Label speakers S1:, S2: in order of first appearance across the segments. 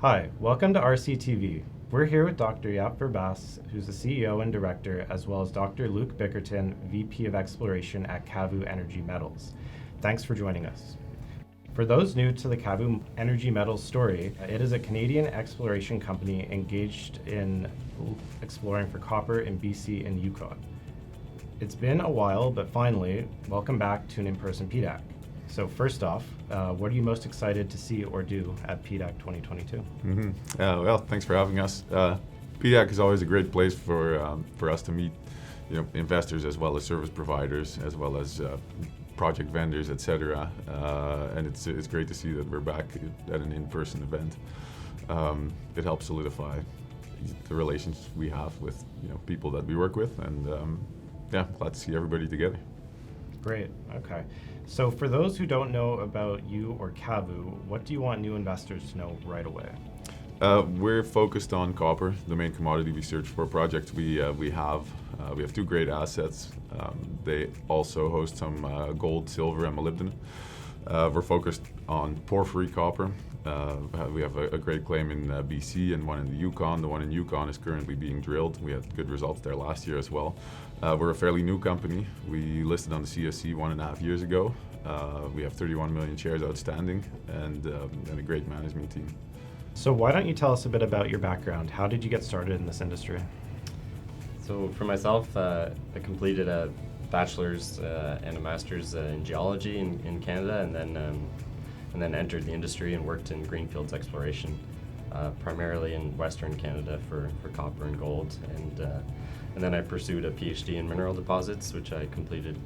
S1: Hi, welcome to RCTV. We're here with Dr. Verbaas, who's the CEO and director, as well as Dr. Luke Bickerton, VP of Exploration at CAVU Energy Metals. Thanks for joining us. For those new to the CAVU Energy Metals story, it is a Canadian exploration company engaged in exploring for copper in BC and Yukon. It's been a while, but finally, welcome back to an in-person PDAC. So first off, what are you most excited to see or do at PDAC 2022?
S2: Well, thanks for having us. PDAC is always a great place for us to meet, investors as well as service providers, as well as project vendors, etc. And it's great to see that we're back at an in-person event. It helps solidify the relations we have with people that we work with, and glad to see everybody together.
S1: Great. Okay. So for those who don't know about you or CAVU, what do you want new investors to know right away?
S2: We're focused on copper, the main commodity we search for projects. We have two great assets. They also host some gold, silver, and molybdenum. We're focused on porphyry copper. We have a great claim in BC and one in the Yukon. The one in Yukon is currently being drilled. We had good results there last year as well. We're a fairly new company. We listed on the CSE 1.5 years ago. We have 31 million shares outstanding and a great management team.
S1: So why don't you tell us a bit about your background? How did you get started in this industry?
S3: So for myself, I completed a bachelor's and a master's in geology in Canada, and then entered the industry and worked in greenfields exploration, primarily in Western Canada for copper and gold, and then I pursued a PhD in mineral deposits, which I completed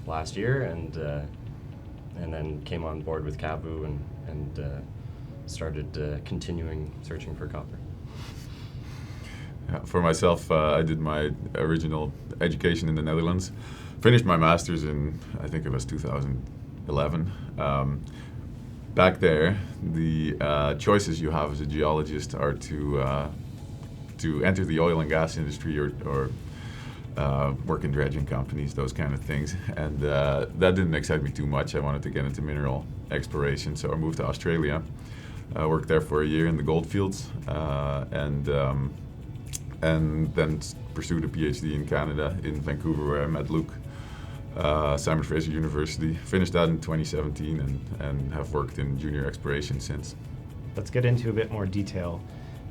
S3: last year, and then came on board with CAVU and started continuing searching for copper.
S2: For myself, I did my original education in the Netherlands. Finished my master's in, I think it was 2011. Back there, the choices you have as a geologist are to enter the oil and gas industry or work in dredging companies, those kind of things. And that didn't excite me too much. I wanted to get into mineral exploration, so I moved to Australia. I worked there for a year in the gold fields, and then pursued a PhD in Canada, in Vancouver, where I met Luke. Simon Fraser University. Finished that in 2017 and have worked in junior exploration since.
S1: Let's get into a bit more detail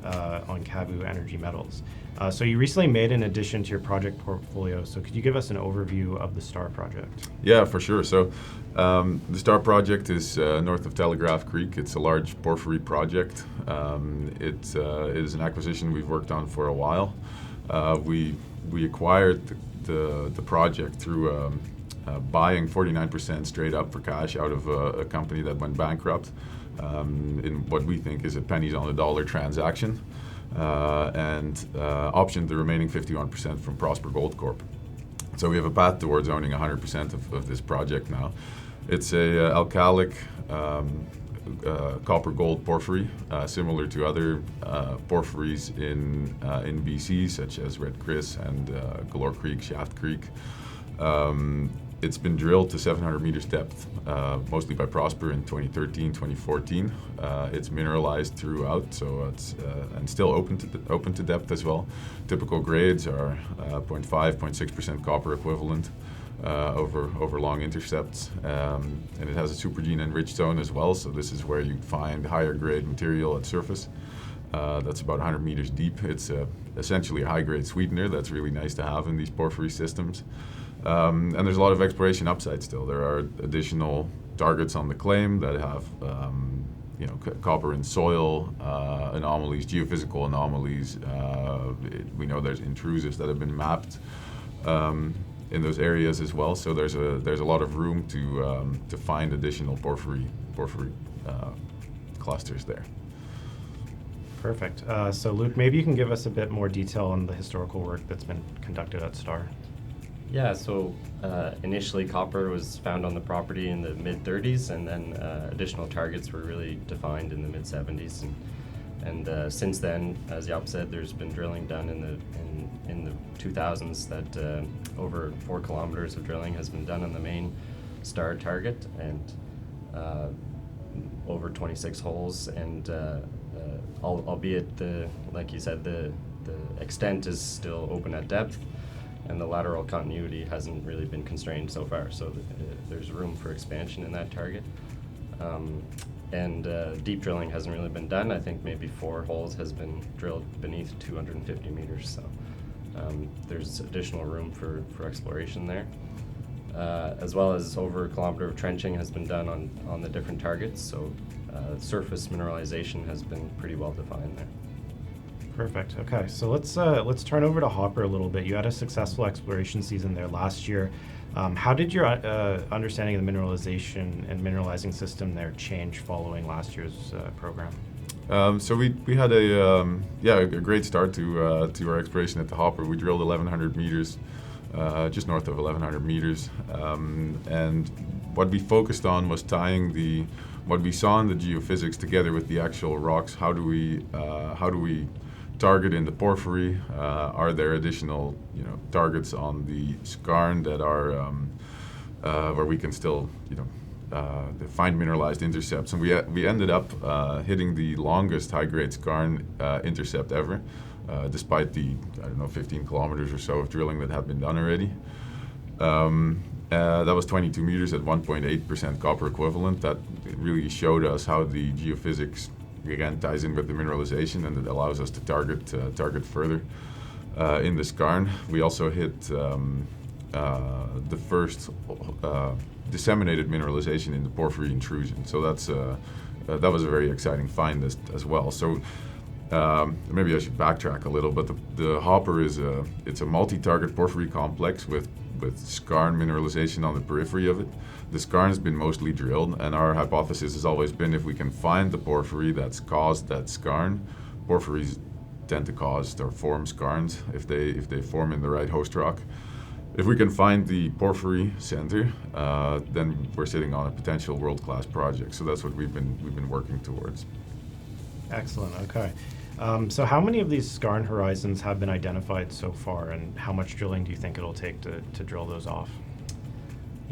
S1: on CAVU Energy Metals. So you recently made an addition to your project portfolio, so could you give us an overview of the STAR project?
S2: Yeah, for sure. So the STAR project is north of Telegraph Creek. It's a large porphyry project. It is an acquisition we've worked on for a while. We acquired the project through buying 49% straight up for cash out of a company that went bankrupt in what we think is a pennies on the dollar transaction, and optioned the remaining 51% from Prosper Gold Corp. So we have a path towards owning 100% of this project now. It's a alkalic copper gold porphyry, similar to other porphyries in BC, such as Red Chris and Galore Creek, Shaft Creek. It's been drilled to 700 meters depth, mostly by Prosper in 2013, 2014. It's mineralized throughout, so it's and still open to depth as well. Typical grades are 0.5, 0.6% copper equivalent over long intercepts, and it has a supergene enriched zone as well. So this is where you find higher grade material at surface. That's about 100 meters deep. It's essentially a high grade sweetener that's really nice to have in these porphyry systems. And there's a lot of exploration upside still. There are additional targets on the claim that have, copper in soil anomalies, geophysical anomalies. We know there's intrusives that have been mapped in those areas as well. So there's a lot of room to find additional porphyry clusters there.
S1: Perfect. So Luke, maybe you can give us a bit more detail on the historical work that's been conducted at STAR.
S3: Yeah, so initially copper was found on the property in the mid-30s, and then additional targets were really defined in the mid-70s. And since then, as Jaap said, there's been drilling done in the 2000s that over 4 kilometers of drilling has been done on the main STAR target, and over 26 holes, and albeit like you said, the extent is still open at depth, and the lateral continuity hasn't really been constrained so far. So there's room for expansion in that target. And deep drilling hasn't really been done. I think maybe 4 holes has been drilled beneath 250 meters. So there's additional room for exploration there. As well as over a kilometer of trenching has been done on the different targets. So surface mineralization has been pretty well defined there.
S1: Perfect. Okay, so let's turn over to Hopper a little bit. You had a successful exploration season there last year. How did your understanding of the mineralization and mineralizing system there change following last year's program?
S2: So we had a great start to our exploration at the Hopper. We drilled 1,100 meters, just north of 1,100 meters, and what we focused on was tying what we saw in the geophysics together with the actual rocks. How do we target in the porphyry? Are there additional targets on the skarn that are where we can still find mineralized intercepts? And we ended up hitting the longest high-grade skarn intercept ever, despite the 15 kilometers or so of drilling that had been done already. That was 22 meters at 1.8% copper equivalent. That really showed us how the geophysics again ties in with the mineralization, and it allows us to target further in the skarn. We also hit the first disseminated mineralization in the porphyry intrusion. So that was a very exciting find as well. So maybe I should backtrack a little, but the Hopper it's a multi-target porphyry complex with skarn mineralization on the periphery of it. The skarn has been mostly drilled, and our hypothesis has always been if we can find the porphyry that's caused that skarn. Porphyries tend to cause or form skarns if they form in the right host rock. If we can find the porphyry center, then we're sitting on a potential world-class project. So that's what we've been working towards.
S1: Excellent. Okay. So how many of these skarn horizons have been identified so far, and how much drilling do you think it'll take to drill those off?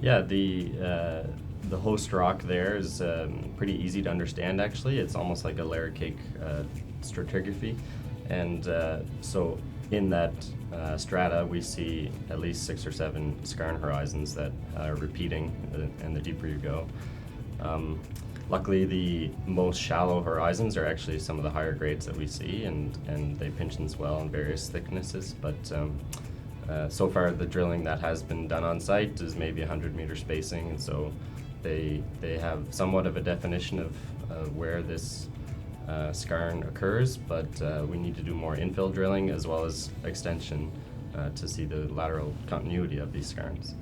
S3: Yeah, the host rock there is pretty easy to understand, actually. It's almost like a layer cake stratigraphy. And so in that strata, we see at least 6 or 7 skarn horizons that are repeating, and the deeper you go. Luckily, the most shallow horizons are actually some of the higher grades that we see, and they pinch and swell in various thicknesses. But so far, the drilling that has been done on site is maybe 100-meter spacing, and so they have somewhat of a definition of where this skarn occurs, but we need to do more infill drilling as well as extension to see the lateral continuity of these skarns.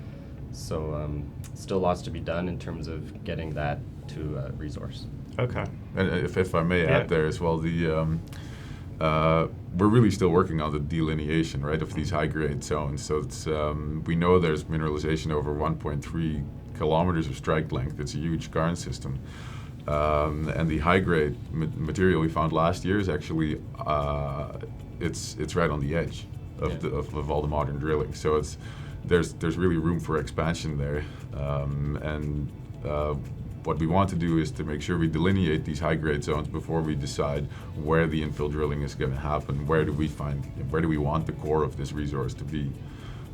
S3: So still lots to be done in terms of getting that to resource.
S1: Okay.
S2: And if I may add there as well, we're really still working on the delineation, right, of these high-grade zones. So it's we know there's mineralization over 1.3 kilometers of strike length. It's a huge skarn system. And the high-grade material we found last year is actually it's right on the edge of all the modern drilling. So there's really room for expansion there, and what we want to do is to make sure we delineate these high-grade zones before we decide where the infill drilling is going to happen. Where do we want the core of this resource to be?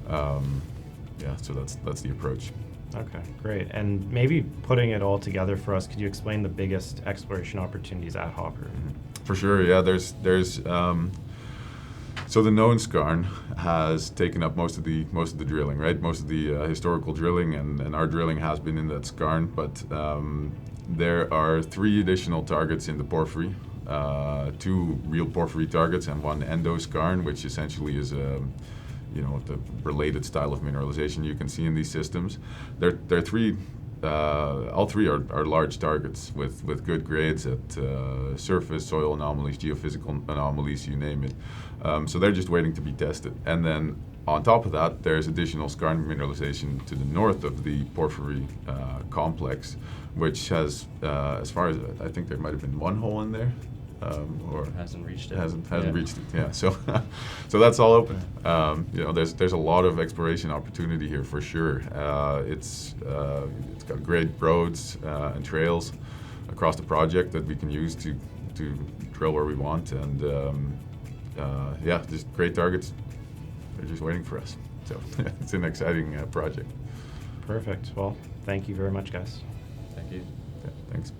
S2: So that's the approach.
S1: Okay, great. And maybe putting it all together for us, could you explain the biggest exploration opportunities at Hopper?
S2: For sure, yeah. There's so the known skarn has taken up most of the drilling, right? Most of the historical drilling, and our drilling has been in that skarn. But there are 3 additional targets in the porphyry, 2 real porphyry targets and 1 endoskarn, which essentially is the related style of mineralization you can see in these systems. They're 3. All 3 are large targets with good grades at surface, soil anomalies, geophysical anomalies, you name it. So they're just waiting to be tested. And then on top of that, there's additional skarn mineralization to the north of the porphyry complex, which has, as far as I think there might have been 1 hole in there. Or
S3: hasn't reached it.
S2: Hasn't reached it. Yeah. So that's all open. There's a lot of exploration opportunity here for sure. It's got great roads and trails across the project that we can use to to drill where we want, and yeah, just great targets. They're just waiting for us. So it's an exciting project.
S1: Perfect. Well, thank you very much, guys.
S3: Thank you.
S2: Yeah, thanks.